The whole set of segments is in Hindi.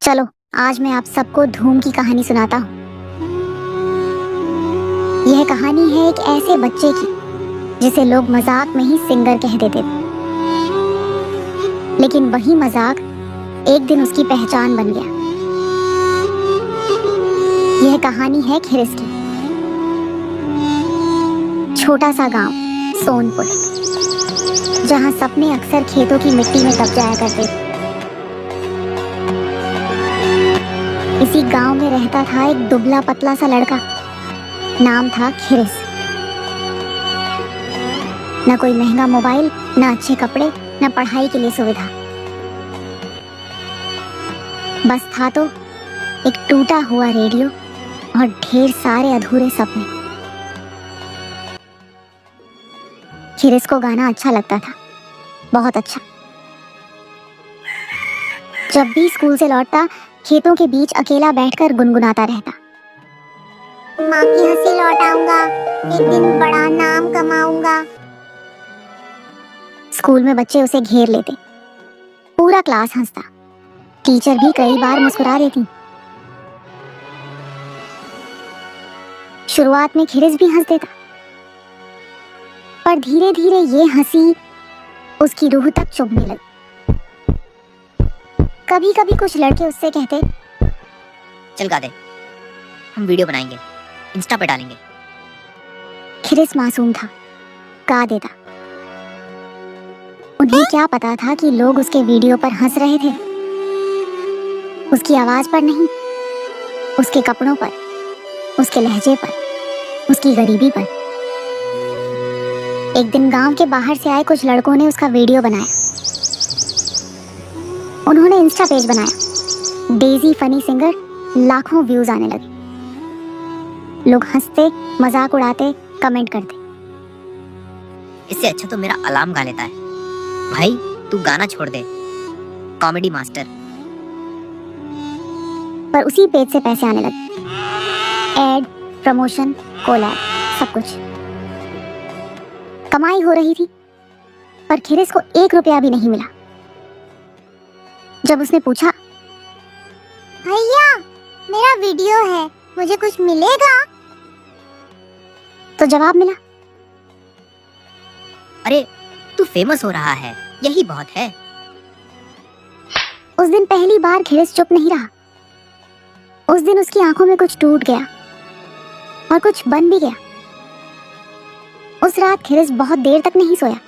चलो आज मैं आप सबको धूम की कहानी सुनाता हूँ। यह कहानी है एक ऐसे बच्चे की जिसे लोग मजाक में ही सिंगर कह देते थे, लेकिन वही मजाक एक दिन उसकी पहचान बन गया। यह कहानी है खिरिस की। छोटा सा गांव सोनपुर, जहां सपने अक्सर खेतों की मिट्टी में दब जाया करते थे। इसी गांव में रहता था एक दुबला पतला सा लड़का, नाम था खिरिस। न कोई महंगा मोबाइल, न अच्छे कपड़े, न पढ़ाई के लिए सुविधा। बस था तो एक टूटा हुआ रेडियो और ढेर सारे अधूरे सपने। खिरिस को गाना अच्छा लगता था, बहुत अच्छा। जब भी स्कूल से लौटता, खेतों के बीच अकेला बैठकर गुनगुनाता रहता। माँ की हंसी लौटाऊंगा, एक दिन बड़ा नाम कमाऊंगा। स्कूल में बच्चे उसे घेर लेते, पूरा क्लास हंसता, टीचर भी कई बार मुस्कुरा देती। शुरुआत में खिरिस भी हंस देता, पर धीरे धीरे ये हंसी उसकी रूह तक चुभने लगी। कभी कभी कुछ लड़के उससे कहते, चल गा दे, हम वीडियो बनाएंगे, इंस्टा पे डालेंगे। खिरिस मासूम था, गा देता। उन्हें क्या पता था कि लोग उसके वीडियो पर हंस रहे थे, उसकी आवाज पर नहीं, उसके कपड़ों पर, उसके लहजे पर, उसकी गरीबी पर। एक दिन गांव के बाहर से आए कुछ लड़कों ने उसका वीडियो बनाया। उन्होंने इंस्टा पेज बनाया, डेजी फनी सिंगर। लाखों व्यूज आने लगे। लोग हंसते, मजाक उड़ाते, कमेंट करते। इससे अच्छा तो मेरा अलार्म गा लेता है। भाई तू गाना छोड़ दे, कॉमेडी मास्टर। पर उसी पेज से पैसे आने लगे, एड, प्रमोशन, कोलैब, सब कुछ। कमाई हो रही थी, पर खिरिस को 1 रुपया भी नहीं मिला। जब उसने पूछा, भैया मेरा वीडियो है, मुझे कुछ मिलेगा? तो जवाब मिला, अरे तू फेमस हो रहा है, यही बहुत है। उस दिन पहली बार खिरिस चुप नहीं रहा। उस दिन उसकी आंखों में कुछ टूट गया और कुछ बन भी गया। उस रात खिरिस बहुत देर तक नहीं सोया।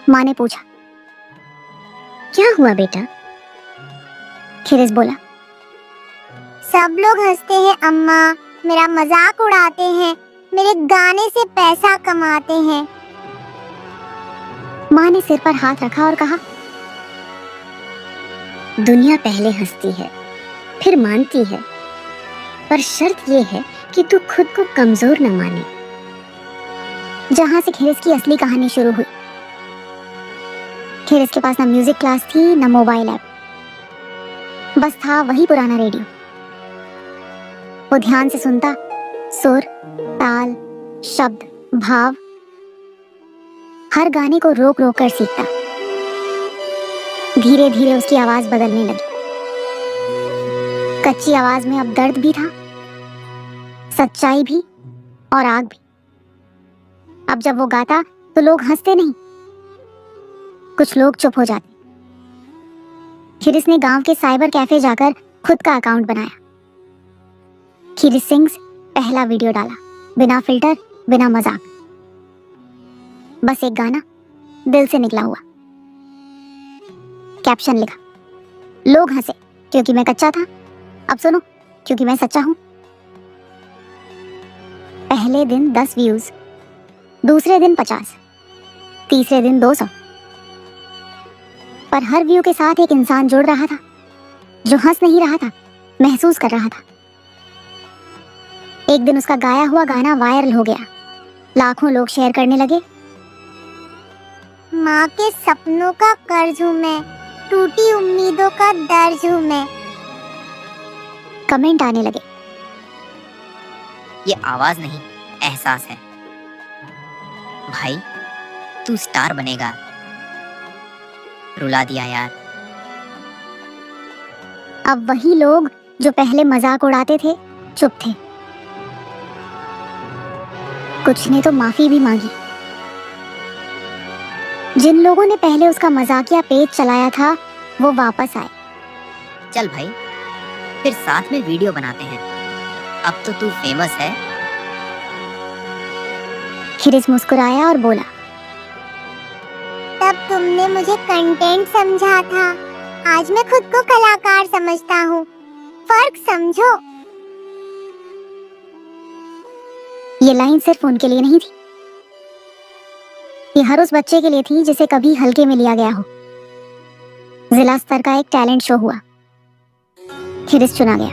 माँ ने पूछा, क्या हुआ बेटा? खिरिस बोला, सब लोग हंसते हैं अम्मा, मेरा मजाक उड़ाते हैं, मेरे गाने से पैसा कमाते हैं। माँ ने सिर पर हाथ रखा और कहा, दुनिया पहले हंसती है, फिर मानती है, पर शर्त यह है कि तू खुद को कमजोर न माने। जहां से खिरिस की असली कहानी शुरू हुई। खिरिस के पास ना म्यूजिक क्लास थी, ना मोबाइल ऐप, बस था वही पुराना रेडियो। वो ध्यान से सुनता, सुर, ताल, शब्द, भाव, हर गाने को रोक रोक कर सीखता। धीरे धीरे उसकी आवाज बदलने लगी। कच्ची आवाज में अब दर्द भी था, सच्चाई भी और आग भी। अब जब वो गाता तो लोग हंसते नहीं, कुछ लोग चुप हो जाते। खिरिस ने गांव के साइबर कैफे जाकर खुद का अकाउंट बनाया। खिरिस सिंग्स पहला वीडियो डाला, बिना फिल्टर, बिना मजाक, बस एक गाना दिल से निकला हुआ। कैप्शन लिखा, लोग हंसे क्योंकि मैं कच्चा था, अब सुनो क्योंकि मैं सच्चा हूं। पहले दिन 10 व्यूज, दूसरे दिन 50, तीसरे दिन 200। पर हर व्यू के साथ एक इंसान जुड़ रहा था, जो हंस नहीं रहा था, महसूस कर रहा था। एक दिन उसका गाया हुआ गाना वायरल हो गया। लाखों लोग शेयर करने लगे। माँ के सपनों का कर्ज हूं मैं, टूटी उम्मीदों का दर्ज हूं मैं। कमेंट आने लगे, ये आवाज नहीं, एहसास है। भाई तू स्टार बनेगा, रुला दिया यार। अब वही लोग जो पहले मजाक उड़ाते थे चुप थे। कुछ ने तो माफी भी मांगी। जिन लोगों ने पहले उसका मजाकिया पेज चलाया था वो वापस आए। चल भाई, फिर साथ में वीडियो बनाते हैं। अब तो तू फेमस है। खिरिस मुस्कुराया और बोला, तब तुमने मुझे कंटेंट समझा था, आज मैं खुद को कलाकार समझता हूँ। फर्क समझो। ये लाइन सिर्फ उनके लिए नहीं थी, ये हर उस बच्चे के लिए थी जिसे कभी हल्के में लिया गया हो। जिला स्तर का एक टैलेंट शो हुआ। खिरिस चुना गया।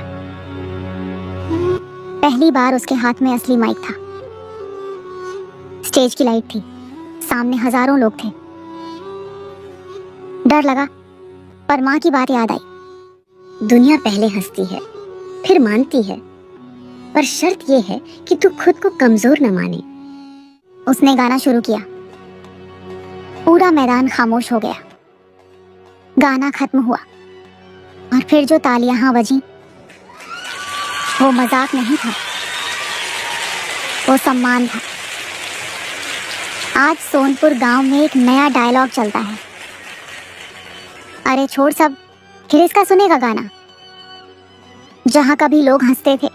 पहली बार उसके हाथ में असली माइक था। स्टेज की लाइट थी, सामने हजारों लोग थे। डर लगा, पर माँ की बात याद आई। दुनिया पहले हंसती है, फिर मानती है, पर शर्त यह है कि तू खुद को कमजोर न माने। उसने गाना शुरू किया। पूरा मैदान खामोश हो गया। गाना खत्म हुआ और फिर जो तालियां बजी वो मजाक नहीं था, वो सम्मान था। आज सोनपुर गांव में एक नया डायलॉग चलता है। अरे छोड़ सब, खिरिस का सुनेगा गाना। जहां कभी लोग हंसते थे,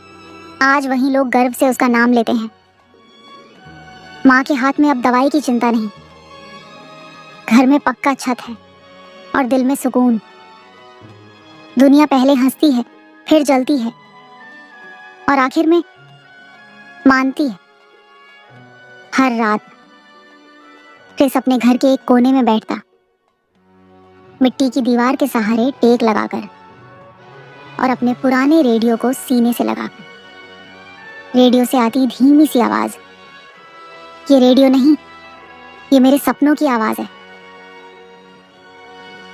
आज वहीं लोग गर्व से उसका नाम लेते हैं। माँ के हाथ में अब दवाई की चिंता नहीं, घर में पक्का छत है और दिल में सुकून। दुनिया पहले हंसती है, फिर जलती है और आखिर में मानती है। हर रात क्रिस अपने घर के एक कोने में बैठता, मिट्टी की दीवार के सहारे टेक लगाकर और अपने पुराने रेडियो को सीने से लगाकर। रेडियो से आती धीमी सी आवाज, ये रेडियो नहीं, ये मेरे सपनों की आवाज है।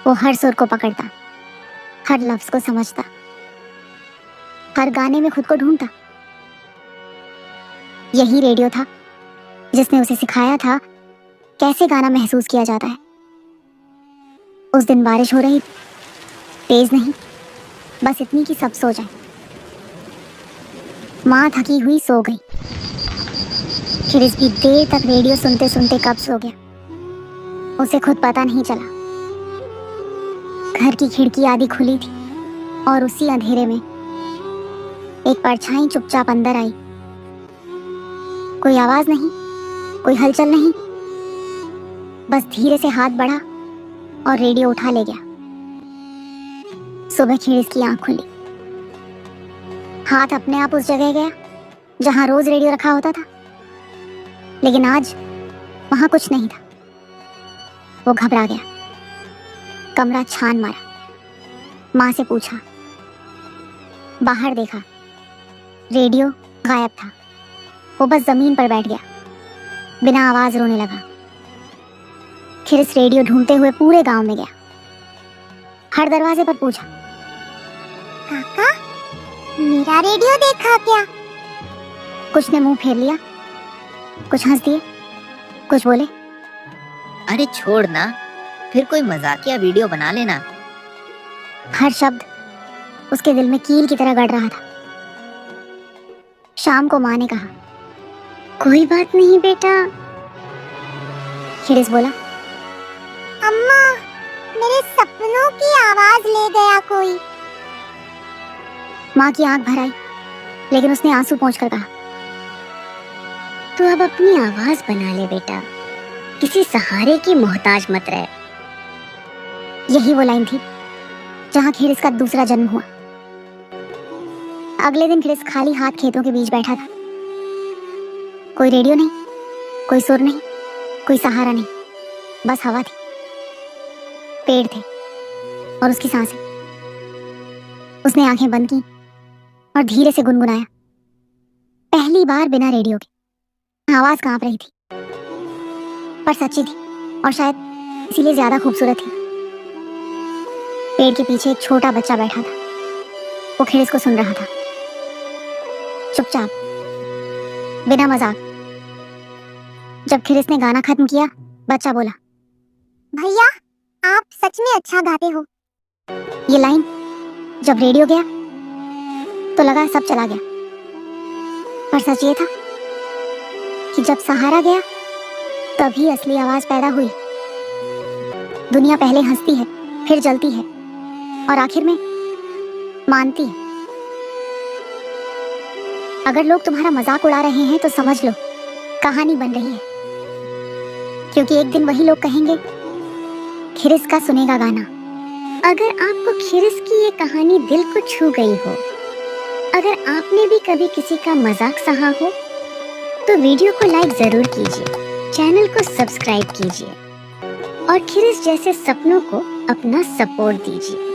वो हर सुर को पकड़ता, हर लफ्ज को समझता, हर गाने में खुद को ढूंढता। यही रेडियो था जिसने उसे सिखाया था कैसे गाना महसूस किया जाता है। उस दिन बारिश हो रही थी, तेज नहीं, बस इतनी कि सब सो जाए। माँ थकी हुई सो गई। खिरिस भी देर तक रेडियो सुनते सुनते कब सो गया उसे खुद पता नहीं चला। घर की खिड़की आधी खुली थी और उसी अंधेरे में एक परछाई चुपचाप अंदर आई। कोई आवाज नहीं, कोई हलचल नहीं, बस धीरे से हाथ बढ़ा और रेडियो उठा ले गया। सुबह खिरिस की आंख खुली। हाथ अपने आप उस जगह गया जहां रोज रेडियो रखा होता था, लेकिन आज वहां कुछ नहीं था। वो घबरा गया, कमरा छान मारा, माँ से पूछा, बाहर देखा, रेडियो गायब था। वो बस जमीन पर बैठ गया, बिना आवाज रोने लगा। खिरिस रेडियो ढूंढते हुए पूरे गांव में गया। हर दरवाजे पर पूछा, काका मेरा रेडियो देखा क्या? कुछ ने मुंह फेर लिया, कुछ हंस दिए, कुछ बोले, अरे छोड़ ना, फिर कोई मजाकिया वीडियो बना लेना। हर शब्द उसके दिल में कील की तरह गड़ रहा था। शाम को माँ ने कहा, कोई बात नहीं बेटा। खिरिस बोला, अम्मा मेरे सपनों की आवाज ले गया कोई। माँ की आंख भर आई, लेकिन उसने आंसू पोंछकर कहा, तू अब अपनी आवाज बना ले बेटा, किसी सहारे की मोहताज मत रहे। यही वो लाइन थी जहां खिरिस का दूसरा जन्म हुआ। अगले दिन खिरिस खाली हाथ खेतों के बीच बैठा था। कोई रेडियो नहीं, कोई सुर नहीं, कोई सहारा नहीं, बस हवा थी, पेड़ थे और उसकी सांसें। उसने आंखें बंद की और धीरे से गुनगुनाया, पहली बार बिना रेडियो के। आवाज कांप रही थी, पर सच्ची थी और शायद इसीलिए ज्यादा खूबसूरत थी। पेड़ के पीछे एक छोटा बच्चा बैठा था। वो खिरिस को सुन रहा था, चुपचाप, बिना मजाक। जब खिरिस ने गाना खत्म किया, बच्चा बोला, भैया आप सच में अच्छा गाते हो। ये लाइन जब रेडियो गया तो लगा सब चला गया, पर सच ये था कि जब सहारा गया तभी असली आवाज पैदा हुई। दुनिया पहले हंसती है, फिर जलती है और आखिर में मानती है। अगर लोग तुम्हारा मजाक उड़ा रहे हैं तो समझ लो कहानी बन रही है, क्योंकि एक दिन वही लोग कहेंगे खिरिस का सुनेगा गाना। अगर आपको खिरिस की ये कहानी दिल को छू गई हो, अगर आपने भी कभी किसी का मजाक सहा हो, तो वीडियो को लाइक जरूर कीजिए, चैनल को सब्सक्राइब कीजिए और खिरिस जैसे सपनों को अपना सपोर्ट दीजिए।